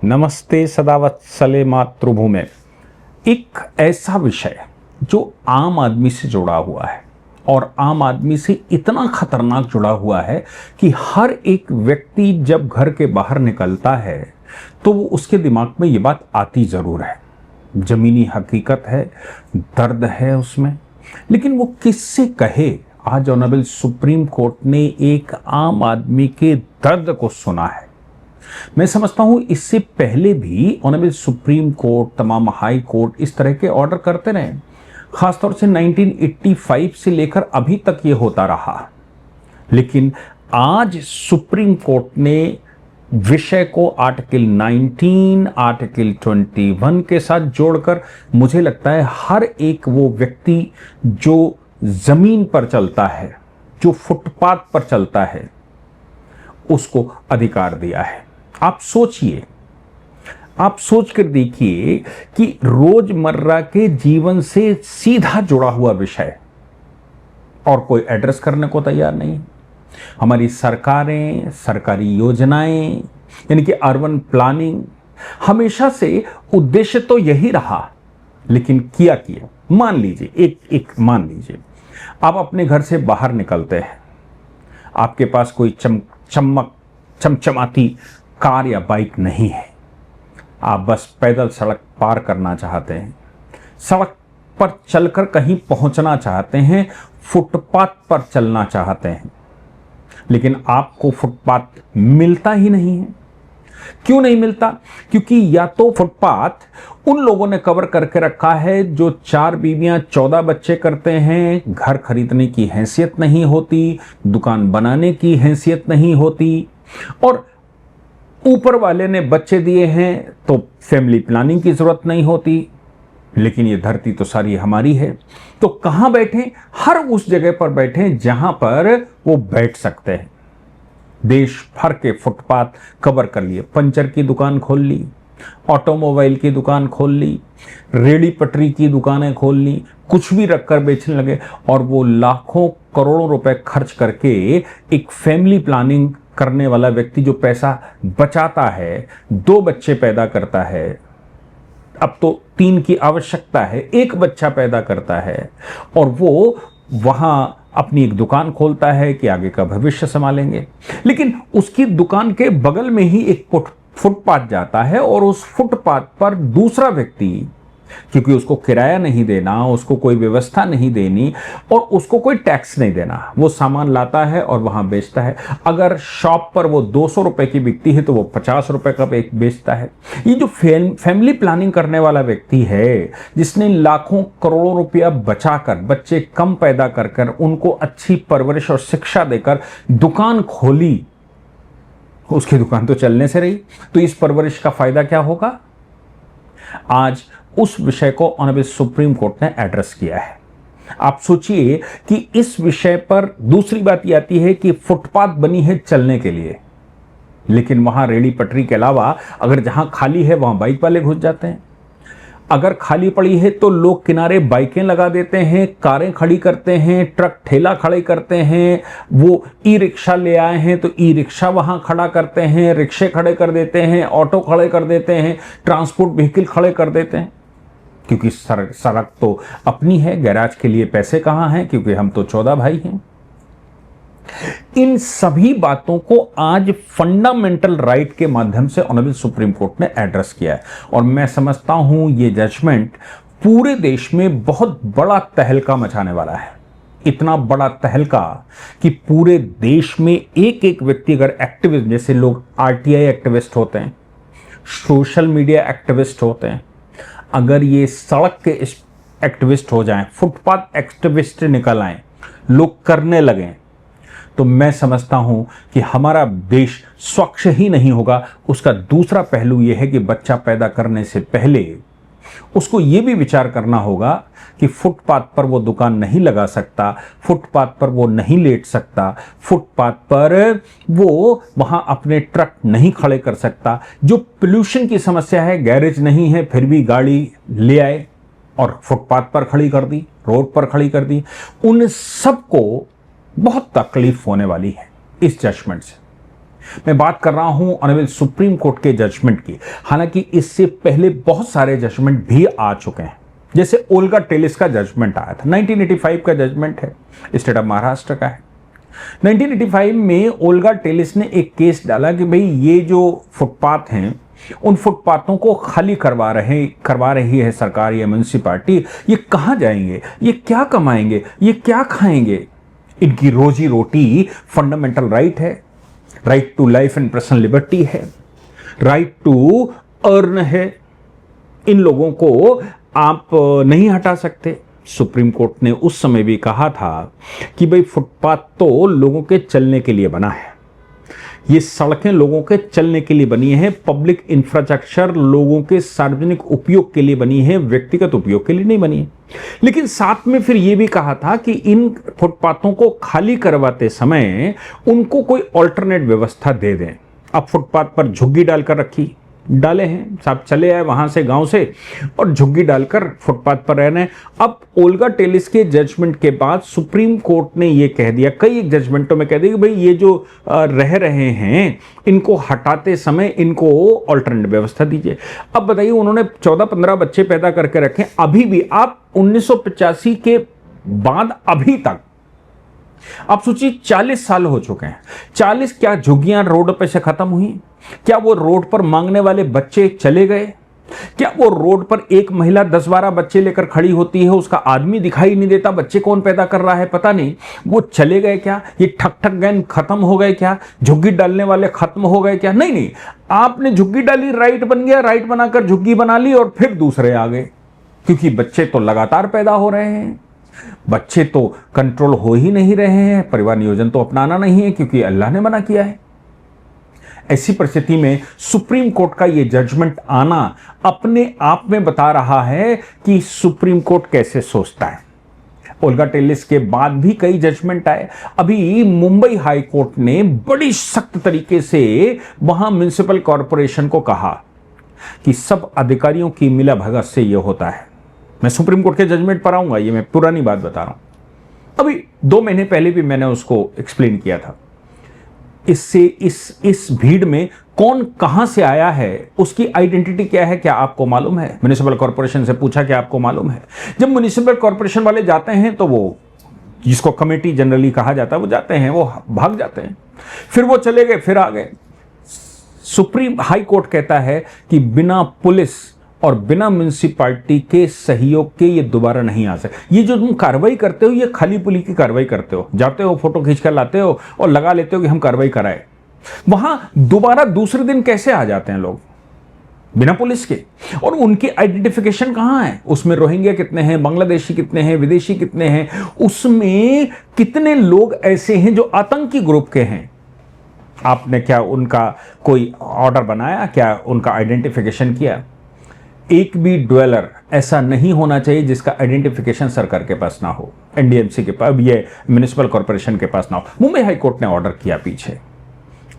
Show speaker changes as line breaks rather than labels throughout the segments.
नमस्ते सदावत्सले मातृभूमि। एक ऐसा विषय जो आम आदमी से जुड़ा हुआ है और आम आदमी से इतना खतरनाक जुड़ा हुआ है कि हर एक व्यक्ति जब घर के बाहर निकलता है तो वो उसके दिमाग में ये बात आती ज़रूर है। ज़मीनी हकीकत है, दर्द है उसमें, लेकिन वो किससे कहे। आज ऑनरेबल सुप्रीम कोर्ट ने एक आम आदमी के दर्द को सुना है। मैं समझता हूं इससे पहले भी ऑनरेबल सुप्रीम कोर्ट, तमाम हाई कोर्ट इस तरह के ऑर्डर करते रहे। खासतौर से 1985 से लेकर अभी तक ये होता रहा, लेकिन आज सुप्रीम कोर्ट ने विषय को आर्टिकल 19, आर्टिकल 21 के साथ जोड़कर, मुझे लगता है हर एक वो व्यक्ति जो जमीन पर चलता है, जो फुटपाथ पर चलता है, उसको अधिकार दिया है। आप सोचिए, आप सोच कर देखिए कि रोजमर्रा के जीवन से सीधा जुड़ा हुआ विषय और कोई एड्रेस करने को तैयार नहीं। हमारी सरकारें, सरकारी योजनाएं, यानी कि अर्बन प्लानिंग, हमेशा से उद्देश्य तो यही रहा, लेकिन किया। मान लीजिए, मान लीजिए आप अपने घर से बाहर निकलते हैं, आपके पास कोई चमचमाती कार या बाइक नहीं है, आप बस पैदल सड़क पार करना चाहते हैं, सड़क पर चलकर कहीं पहुंचना चाहते हैं, फुटपाथ पर चलना चाहते हैं, लेकिन आपको फुटपाथ मिलता ही नहीं है। क्यों नहीं मिलता? क्योंकि या तो फुटपाथ उन लोगों ने कवर करके रखा है जो 4 बीवियां 14 बच्चे करते हैं, घर खरीदने की हैसियत नहीं होती, दुकान बनाने की हैसियत नहीं होती, और ऊपर वाले ने बच्चे दिए हैं तो फैमिली प्लानिंग की जरूरत नहीं होती। लेकिन ये धरती तो सारी हमारी है, तो कहां बैठे? हर उस जगह पर बैठे जहां पर वो बैठ सकते हैं। देश भर के फुटपाथ कवर कर लिए, पंचर की दुकान खोल ली, ऑटोमोबाइल की दुकान खोल ली, रेड़ी पटरी की दुकानें खोल ली, कुछ भी रखकर बेचने लगे, और वो लाखों करोड़ों रुपए खर्च करके एक फैमिली प्लानिंग करने वाला व्यक्ति जो पैसा बचाता है, 2 बच्चे पैदा करता है, अब तो 3 की आवश्यकता है, 1 बच्चा पैदा करता है, और वो वहां अपनी एक दुकान खोलता है कि आगे का भविष्य संभालेंगे। लेकिन उसकी दुकान के बगल में ही एक फुटपाथ जाता है, और उस फुटपाथ पर दूसरा व्यक्ति, क्योंकि उसको किराया नहीं देना, उसको कोई व्यवस्था नहीं देनी और उसको कोई टैक्स नहीं देना, वो सामान लाता है और वहां बेचता है। अगर शॉप पर वो 200 रुपए की बिकती है तो वो 50 रुपए का बेचता है। ये जो फैमिली प्लानिंग करने वाला व्यक्ति है, जिसने लाखों करोड़ों रुपया बचाकर, बच्चे कम पैदा कर उनको अच्छी परवरिश और शिक्षा देकर दुकान खोली, उसकी दुकान तो चलने से रही, तो इस परवरिश का फायदा क्या होगा? आज उस विषय को ऑनरेबल सुप्रीम कोर्ट ने एड्रेस किया है। आप सोचिए कि इस विषय पर दूसरी बात यह आती है कि फुटपाथ बनी है चलने के लिए, लेकिन वहां रेड़ी पटरी के अलावा अगर जहां खाली है वहां बाइक वाले घुस जाते हैं। अगर खाली पड़ी है तो लोग किनारे बाइकें लगा देते हैं, कारें खड़ी करते हैं, ट्रक ठेला खड़े करते हैं, वो ई रिक्शा ले आए हैं तो ई रिक्शा वहां खड़ा करते हैं, रिक्शे खड़े कर देते हैं, ऑटो खड़े कर देते हैं, ट्रांसपोर्ट व्हीकल खड़े कर देते हैं, क्योंकि सड़क तो अपनी है, गैराज के लिए पैसे कहां हैं, क्योंकि हम तो 14 भाई हैं। इन सभी बातों को आज फंडामेंटल राइट के माध्यम से ऑनरेबल सुप्रीम कोर्ट ने एड्रेस किया है, और मैं समझता हूं ये जजमेंट पूरे देश में बहुत बड़ा तहलका मचाने वाला है। इतना बड़ा तहलका कि पूरे देश में एक एक व्यक्ति, अगर एक्टिविस्ट, जैसे लोग आरटीआई एक्टिविस्ट होते हैं, सोशल मीडिया एक्टिविस्ट होते हैं, अगर ये सड़क के एक्टिविस्ट हो जाएं, फुटपाथ एक्टिविस्ट निकल आए, लोग करने लगें, तो मैं समझता हूं कि हमारा देश स्वच्छ ही नहीं होगा। उसका दूसरा पहलू यह है कि बच्चा पैदा करने से पहले उसको यह भी विचार करना होगा कि फुटपाथ पर वो दुकान नहीं लगा सकता, फुटपाथ पर वो नहीं लेट सकता, फुटपाथ पर वो वहां अपने ट्रक नहीं खड़े कर सकता। जो पोल्यूशन की समस्या है, गैरेज नहीं है फिर भी गाड़ी ले आए और फुटपाथ पर खड़ी कर दी, रोड पर खड़ी कर दी, उन सबको बहुत तकलीफ होने वाली है इस जजमेंट से। मैं बात कर रहा हूं ऑनरेबल सुप्रीम कोर्ट के जजमेंट की। हालांकि इससे पहले बहुत सारे जजमेंट भी आ चुके हैं, जैसे ओल्गा टेलिस का जजमेंट आया था, 1985 का जजमेंट है, स्टेट ऑफ महाराष्ट्र का है। 1985 में ओल्गा टेलिस ने एक केस डाला कि भाई ये जो फुटपाथ हैं, उन फुटपाथों को खाली करवा रही है सरकार या म्युनिसिपैलिटी। ये कहां जाएंगे, ये क्या कमाएंगे, ये क्या खाएंगे? इनकी रोजी रोटी फंडामेंटल राइट है, right to life and personal liberty है, राइट टू अर्न है। इन लोगों को आप नहीं हटा सकते। सुप्रीम कोर्ट ने उस समय भी कहा था कि भाई फुटपाथ तो लोगों के चलने के लिए बना है, ये सड़कें लोगों के चलने के लिए बनी हैं, पब्लिक इंफ्रास्ट्रक्चर लोगों के सार्वजनिक उपयोग के लिए बनी है, व्यक्तिगत उपयोग के लिए नहीं बनी है। लेकिन साथ में फिर यह भी कहा था कि इन फुटपाथों को खाली करवाते समय उनको कोई ऑल्टरनेट व्यवस्था दे दें। अब फुटपाथ पर झुग्गी डालकर रखी, डाले हैं साहब, चले आए वहां से गांव से और झुग्गी डालकर फुटपाथ पर रह रहे हैं। अब ओल्गा टेलिस के जजमेंट के बाद सुप्रीम कोर्ट ने यह कह दिया, कई एक जजमेंटों में कह दिया कि भाई ये जो रह रहे हैं इनको हटाते समय इनको ऑल्टरनेट व्यवस्था दीजिए। अब बताइए, उन्होंने 14-15 बच्चे पैदा करके रखे, अभी भी आप 1985 के बाद अभी तक आप सोचिए 40 साल हो चुके हैं। 40 क्या झुग्गियां रोड पे से खत्म हुई? क्या वो रोड पर मांगने वाले बच्चे चले गए? क्या वो रोड पर एक महिला 10-12 बच्चे लेकर खड़ी होती है, उसका आदमी दिखाई नहीं देता, बच्चे कौन पैदा कर रहा है पता नहीं, वो चले गए क्या? ये ठक ठक गैंग खत्म हो गए क्या? झुग्गी डालने वाले खत्म हो गए क्या? नहीं नहीं, आपने झुग्गी डाली, राइट बन गया, राइट बनाकर झुग्गी बना ली और फिर दूसरे आ गए, क्योंकि बच्चे तो लगातार पैदा हो रहे हैं, बच्चे तो कंट्रोल हो ही नहीं रहे हैं, परिवार नियोजन तो अपनाना नहीं है क्योंकि अल्लाह ने मना किया है। ऐसी परिस्थिति में सुप्रीम कोर्ट का यह जजमेंट आना अपने आप में बता रहा है कि सुप्रीम कोर्ट कैसे सोचता है। ओल्गा टेलिस के बाद भी कई जजमेंट आए। अभी मुंबई हाई कोर्ट ने बड़ी सख्त तरीके से वहां म्युनिसिपल कॉरपोरेशन को कहा कि सब अधिकारियों की मिला भगत से यह होता है। मैं सुप्रीम कोर्ट के जजमेंट पर आऊंगा, ये मैं पुरानी बात बता रहा हूं। अभी 2 महीने पहले भी मैंने उसको एक्सप्लेन किया था। इससे इस भीड़ में कौन कहां से आया है, उसकी आइडेंटिटी क्या है, क्या आपको मालूम है? म्युनिसिपल कॉर्पोरेशन से पूछा कि आपको मालूम है? जब म्युनिसिपल कॉर्पोरेशन वाले जाते हैं तो वो, जिसको कमेटी जनरली कहा जाता है, वो जाते हैं, वो भाग जाते हैं, फिर वो चले गए, फिर आ गए। सुप्रीम हाई कोर्ट कहता है कि बिना पुलिस और बिना म्युनिसिपैलिटी के सहयोग के ये दोबारा नहीं आ सकते। ये जो तुम कार्रवाई करते हो, ये खाली पुली की कार्रवाई करते हो, जाते हो फोटो खींच कर लाते हो और लगा लेते हो कि हम कार्रवाई कराए। वहां दोबारा दूसरे दिन कैसे आ जाते हैं लोग बिना पुलिस के? और उनकी आइडेंटिफिकेशन कहां है? उसमें रोहिंग्या कितने हैं, बांग्लादेशी कितने हैं, विदेशी कितने हैं, उसमें कितने लोग ऐसे हैं जो आतंकी ग्रुप के हैं? आपने क्या उनका कोई ऑर्डर बनाया? क्या उनका आइडेंटिफिकेशन किया? एक भी ड्वेलर ऐसा नहीं होना चाहिए जिसका आइडेंटिफिकेशन सरकार के पास ना हो, एनडीएमसी के पास, ये म्युनिसिपल कॉर्पोरेशन के पास ना हो। मुंबई हाई कोर्ट ने ऑर्डर किया पीछे।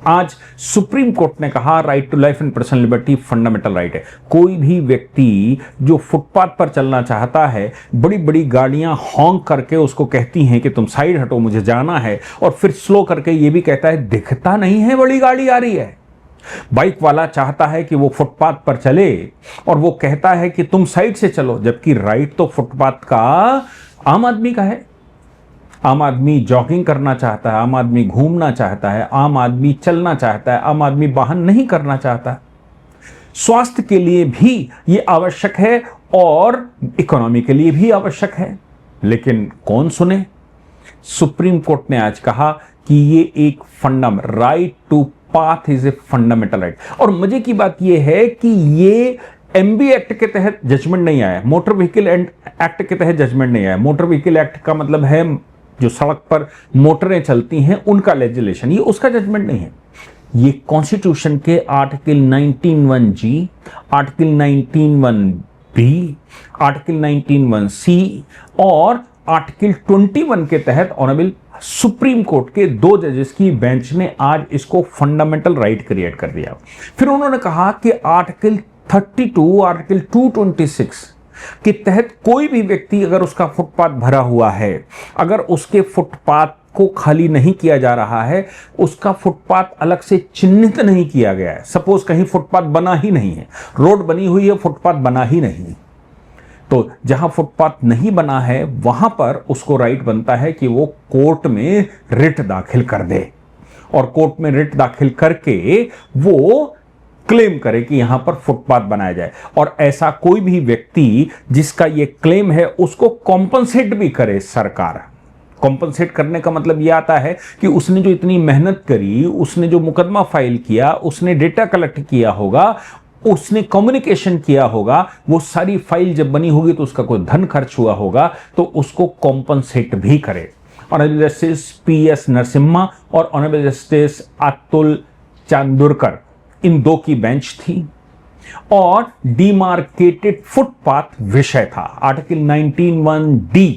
आज सुप्रीम कोर्ट ने कहा right to life and personal liberty fundamental right है। कोई भी व्यक्ति जो फुटपाथ पर चलना चाहता है, बड़ी बड़ी गाड़ियां हॉन्क करके उसको कहती हैं कि तुम साइड हटो, मुझे जाना है, और फिर स्लो करके ये भी कहता है दिखता नहीं है बड़ी गाड़ी आ रही है। बाइक वाला चाहता है कि वो फुटपाथ पर चले और वो कहता है कि तुम साइड से चलो, जबकि राइट तो फुटपाथ का आम आदमी का है। आम आदमी जॉगिंग करना चाहता है, आम आदमी घूमना चाहता है, आम आदमी चलना चाहता है, आम आदमी वाहन नहीं करना चाहता। स्वास्थ्य के लिए भी ये आवश्यक है और इकोनॉमी के लिए भी आवश्यक है, लेकिन कौन सुने? सुप्रीम कोर्ट ने आज कहा कि ये एक right to path is a fundamental right. और मजे की बात यह है कि ये एमबी एक्ट के तहत जजमेंट नहीं आया, मोटर व्हीकल एक्ट के तहत जजमेंट नहीं आया। मोटर व्हीकल एक्ट का मतलब है जो सड़क पर मोटरें चलती हैं उनका लेजिस्लेशन, ये उसका जजमेंट नहीं है। ये कॉन्स्टिट्यूशन के article 19(1)(g), article 19(1)(b), article 19(1)(c) और आर्टिकल 21 के तहत ऑनरेबल सुप्रीम कोर्ट के 2 जजेस की बेंच ने आज इसको फंडामेंटल राइट क्रिएट कर दिया। फिर उन्होंने कहा कि आर्टिकल 32, आर्टिकल 226 के तहत कोई भी व्यक्ति अगर उसका फुटपाथ भरा हुआ है, अगर उसके फुटपाथ को खाली नहीं किया जा रहा है, उसका फुटपाथ अलग से चिन्हित नहीं किया गया है। सपोज कहीं फुटपाथ बना ही नहीं है, रोड बनी हुई है, फुटपाथ बना ही नहीं, तो जहां फुटपाथ नहीं बना है वहां पर उसको राइट बनता है कि वो कोर्ट में रिट दाखिल कर दे, और कोर्ट में रिट दाखिल करके वो क्लेम करे कि यहां पर फुटपाथ बनाया जाए। और ऐसा कोई भी व्यक्ति जिसका ये क्लेम है उसको कॉम्पनसेट भी करे सरकार। कॉम्पनसेट करने का मतलब यह आता है कि उसने जो इतनी मेहनत करी, उसने जो मुकदमा फाइल किया, उसने डेटा कलेक्ट किया होगा, उसने कम्युनिकेशन किया होगा, वो सारी फाइल जब बनी होगी तो उसका कोई धन खर्च हुआ होगा, तो उसको कॉम्पनसेट भी करे। ऑनरेबल जस्टिस PS नरसिम्हा और ऑनरेबल जस्टिस अतुल चांदुरकर, इन दो की बेंच थी, और डिमार्केटेड फुटपाथ विषय था। आर्टिकल 19(1)D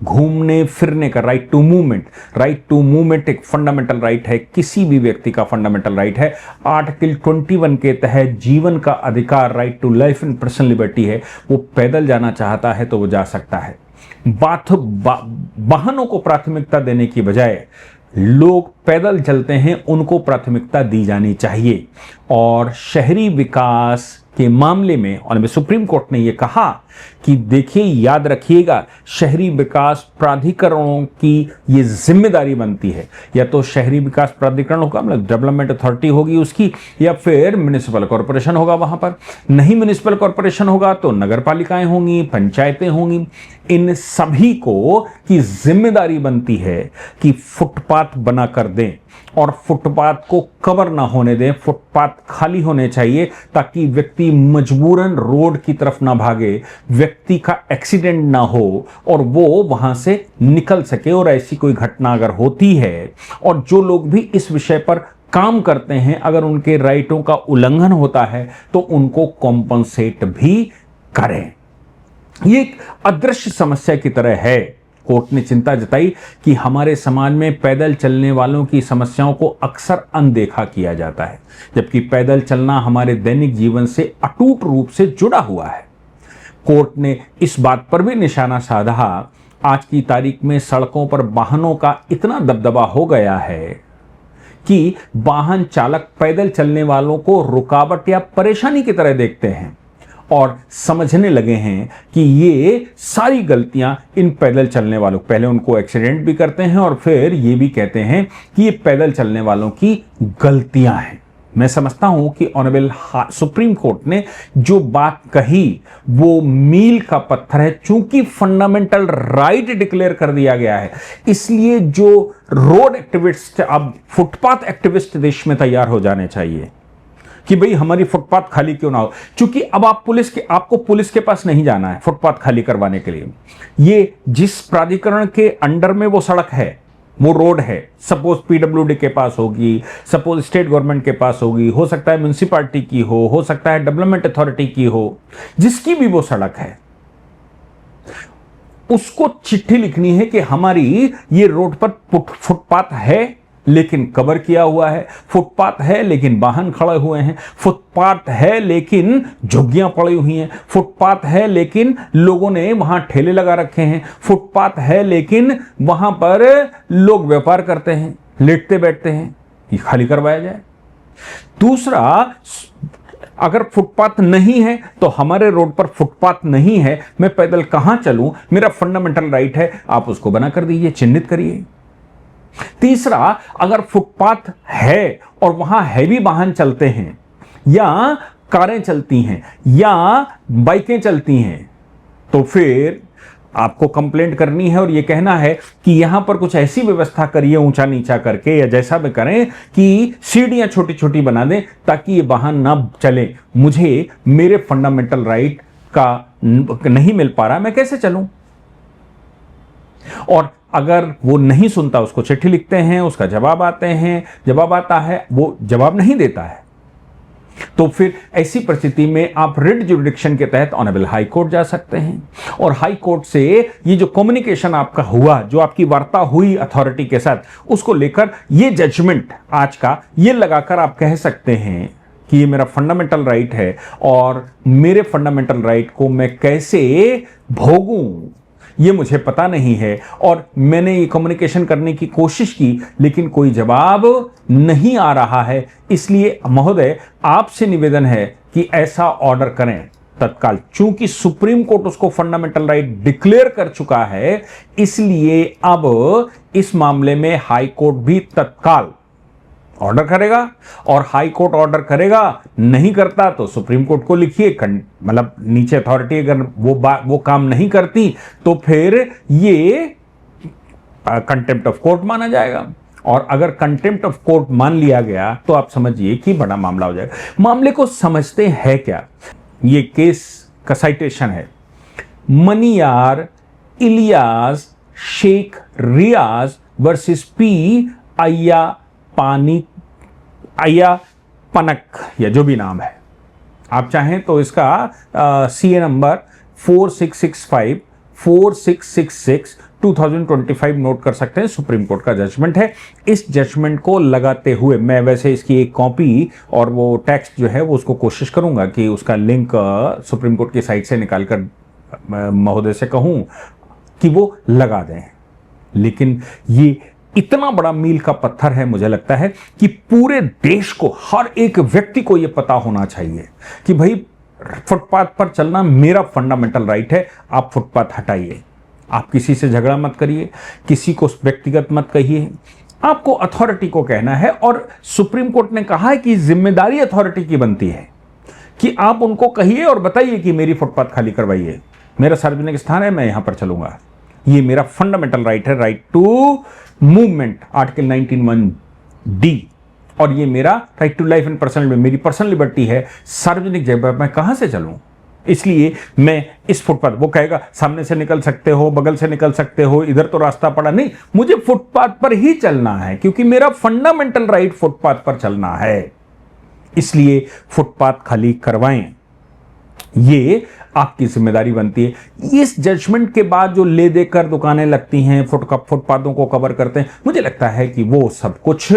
घूमने फिरने का right to movement. Right to movement एक फंडामेंटल राइट है, किसी भी व्यक्ति का फंडामेंटल राइट है। आर्टिकल 21 के तहत जीवन का अधिकार, right to life and personal liberty है। वो पैदल जाना चाहता है तो वो जा सकता है। वाहनों को प्राथमिकता देने की बजाय लोग पैदल चलते हैं, उनको प्राथमिकता दी जानी चाहिए। और शहरी विकास के मामले में ऑनरेबल सुप्रीम कोर्ट ने यह कहा कि देखिए, याद रखिएगा, शहरी विकास प्राधिकरणों की ये जिम्मेदारी बनती है। या तो शहरी विकास प्राधिकरण होगा, मतलब डेवलपमेंट अथॉरिटी होगी उसकी, या फिर म्युनिसिपल कॉरपोरेशन होगा। वहां पर नहीं म्युनिसिपल कॉरपोरेशन होगा तो नगर पालिकाएं होंगी, पंचायतें होंगी। इन सभी को की जिम्मेदारी बनती है कि फुटपाथ बना कर दें और फुटपाथ को कवर ना होने दें। फुटपाथ खाली होने चाहिए ताकि व्यक्ति मजबूरन रोड की तरफ ना भागे, व्यक्ति का एक्सीडेंट ना हो और वो वहां से निकल सके। और ऐसी कोई घटना अगर होती है और जो लोग भी इस विषय पर काम करते हैं, अगर उनके राइटों का उल्लंघन होता है तो उनको कॉम्पनसेट भी करें। ये एक अदृश्य समस्या की तरह है। कोर्ट ने चिंता जताई कि हमारे समाज में पैदल चलने वालों की समस्याओं को अक्सर अनदेखा किया जाता है, जबकि पैदल चलना हमारे दैनिक जीवन से अटूट रूप से जुड़ा हुआ है। कोर्ट ने इस बात पर भी निशाना साधा, आज की तारीख में सड़कों पर वाहनों का इतना दबदबा हो गया है कि वाहन चालक पैदल चलने वालों को रुकावट या परेशानी की तरह देखते हैं और समझने लगे हैं कि ये सारी गलतियां इन पैदल चलने वालों, पहले उनको एक्सीडेंट भी करते हैं और फिर ये भी कहते हैं कि ये पैदल चलने वालों की गलतियां हैं। मैं समझता हूं कि ऑनरेबल सुप्रीम कोर्ट ने जो बात कही वो मील का पत्थर है। चूंकि फंडामेंटल राइट डिक्लेयर कर दिया गया है, इसलिए जो रोड एक्टिविस्ट, अब फुटपाथ एक्टिविस्ट देश में तैयार हो जाने चाहिए कि भाई हमारी फुटपाथ खाली क्यों ना हो। चूंकि अब आपको पुलिस के पास नहीं जाना है फुटपाथ खाली करवाने के लिए। ये जिस प्राधिकरण के अंडर में वो सड़क है, वो रोड है, सपोज PWD के पास होगी, सपोज स्टेट गवर्नमेंट के पास होगी, हो सकता है म्युनिसिपैलिटी की हो सकता है डेवलपमेंट अथॉरिटी की हो, जिसकी भी वो सड़क है, उसको चिट्ठी लिखनी है कि हमारी ये रोड पर फुटपाथ है लेकिन कवर किया हुआ है, फुटपाथ है लेकिन वाहन खड़े हुए हैं, फुटपाथ है लेकिन झुग्गियां पड़ी हुई हैं, फुटपाथ है लेकिन लोगों ने वहां ठेले लगा रखे हैं, फुटपाथ है लेकिन वहां पर लोग व्यापार करते हैं, लेटते बैठते हैं, ये खाली करवाया जाए। दूसरा, अगर फुटपाथ नहीं है तो हमारे रोड पर फुटपाथ नहीं है, मैं पैदल कहां चलूं, मेरा फंडामेंटल राइट है, आप उसको बना कर दीजिए, चिन्हित करिए। तीसरा, अगर फुटपाथ है और वहां हैवी वाहन चलते हैं या कारें चलती हैं या बाइकें चलती हैं, तो फिर आपको कंप्लेंट करनी है और यह कहना है कि यहां पर कुछ ऐसी व्यवस्था करिए ऊंचा नीचा करके या जैसा भी करें कि सीढ़ियां छोटी छोटी बना दें ताकि ये वाहन ना चले। मुझे मेरे फंडामेंटल राइट का नहीं मिल पा रहा, मैं कैसे चलूं? और अगर वो नहीं सुनता, उसको चिट्ठी लिखते हैं, उसका जवाब आता है, वो जवाब नहीं देता है, तो फिर ऐसी परिस्थिति में आप रिट जुरिडिक्शन के तहत ऑनरेबल हाई कोर्ट जा सकते हैं और हाई कोर्ट से ये जो कम्युनिकेशन आपका हुआ, जो आपकी वार्ता हुई अथॉरिटी के साथ, उसको लेकर ये जजमेंट आज का ये लगाकर आप कह सकते हैं कि ये मेरा फंडामेंटल राइट है और मेरे फंडामेंटल राइट को मैं कैसे भोगूं, ये मुझे पता नहीं है, और मैंने ये कम्युनिकेशन करने की कोशिश की लेकिन कोई जवाब नहीं आ रहा है। इसलिए महोदय आपसे निवेदन है कि ऐसा ऑर्डर करें तत्काल। चूंकि सुप्रीम कोर्ट उसको फंडामेंटल राइट डिक्लेयर कर चुका है, इसलिए अब इस मामले में हाई कोर्ट भी तत्काल ऑर्डर करेगा, और हाई कोर्ट ऑर्डर करेगा, नहीं करता तो सुप्रीम कोर्ट को लिखिए, मतलब नीचे अथॉरिटी अगर वो काम नहीं करती तो फिर ये कंटेम्प्ट ऑफ कोर्ट माना जाएगा, और अगर कंटेम्प्ट ऑफ कोर्ट मान लिया गया तो आप समझिए कि बड़ा मामला हो जाएगा। मामले को समझते हैं क्या, ये केस का साइटेशन है मनियार इलियास शेख रियाज वर्सेस पी अय्या पनक, या जो भी नाम है, आप चाहें तो इसका CA नंबर 4665 4666 2025 नोट कर सकते हैं। सुप्रीम कोर्ट का जजमेंट है। इस जजमेंट को लगाते हुए मैं वैसे इसकी एक कॉपी और वो टेक्स्ट जो है वो उसको कोशिश करूंगा कि उसका लिंक सुप्रीम कोर्ट की साइट से निकालकर महोदय से कहूं कि वो लगा दें। लेकिन ये इतना बड़ा मील का पत्थर है, मुझे लगता है कि पूरे देश को, हर एक व्यक्ति को यह पता होना चाहिए कि भाई फुटपाथ पर चलना मेरा फंडामेंटल राइट है। आप फुटपाथ हटाइए, आप किसी से झगड़ा मत करिए, किसी को व्यक्तिगत मत कहिए, आपको अथॉरिटी को कहना है। और सुप्रीम कोर्ट ने कहा है कि जिम्मेदारी अथॉरिटी की बनती है कि आप उनको कहिए और बताइए कि मेरी फुटपाथ खाली करवाइए, मेरा सार्वजनिक स्थान है, मैं यहां पर चलूंगा, ये मेरा फंडामेंटल राइट है, right to movement article 19(1)D, और ये मेरा right to life and personal, मेरी पर्सनल लिबर्टी है। सार्वजनिक जगह पर मैं कहां से चलूं, इसलिए मैं इस फुटपाथ, वो कहेगा सामने से निकल सकते हो, बगल से निकल सकते हो, इधर तो रास्ता पड़ा नहीं, मुझे फुटपाथ पर ही चलना है क्योंकि मेरा फंडामेंटल राइट फुटपाथ पर चलना है। इसलिए फुटपाथ खाली करवाएं, ये आपकी जिम्मेदारी बनती है। इस जजमेंट के बाद जो ले देकर दुकानें लगती हैं, फुटपाथों को कवर करते हैं, मुझे लगता है कि वो सब कुछ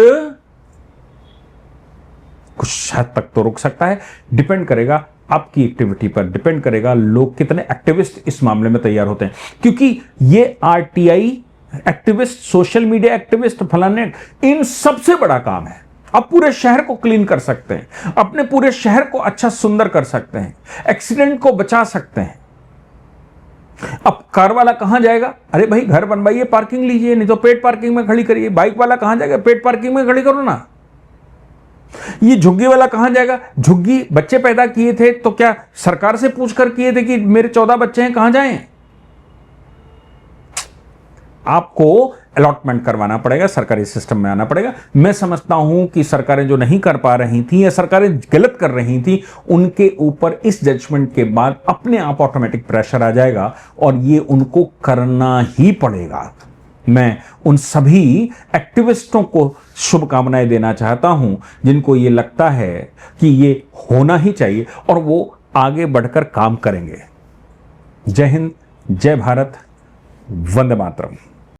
हद तक तो रुक सकता है। डिपेंड करेगा आपकी एक्टिविटी पर, डिपेंड करेगा लोग कितने एक्टिविस्ट इस मामले में तैयार होते हैं, क्योंकि ये RTI activist, social media activist, फलाने, इन सबसे बड़ा काम है। आप पूरे शहर को क्लीन कर सकते हैं, अपने पूरे शहर को अच्छा सुंदर कर सकते हैं, एक्सीडेंट को बचा सकते हैं। अब कार वाला कहां जाएगा, अरे भाई घर बनवाइए, पार्किंग लीजिए, नहीं तो पेड पार्किंग में खड़ी करिए। बाइक वाला कहां जाएगा, पेड पार्किंग में खड़ी करो ना। ये झुग्गी वाला कहां जाएगा, झुग्गी बच्चे पैदा किए थे तो क्या सरकार से पूछकर किए थे कि मेरे 14 बच्चे हैं, कहां जाएं? आपको अलॉटमेंट करवाना पड़ेगा, सरकारी सिस्टम में आना पड़ेगा। मैं समझता हूं कि सरकारें जो नहीं कर पा रही थी या सरकारें गलत कर रही थी, उनके ऊपर इस जजमेंट के बाद अपने आप ऑटोमेटिक प्रेशर आ जाएगा और ये उनको करना ही पड़ेगा। मैं उन सभी एक्टिविस्टों को शुभकामनाएं देना चाहता हूं जिनको ये लगता है कि ये होना ही चाहिए और वो आगे बढ़कर काम करेंगे। जय हिंद, जय भारत, वंदे मातरम।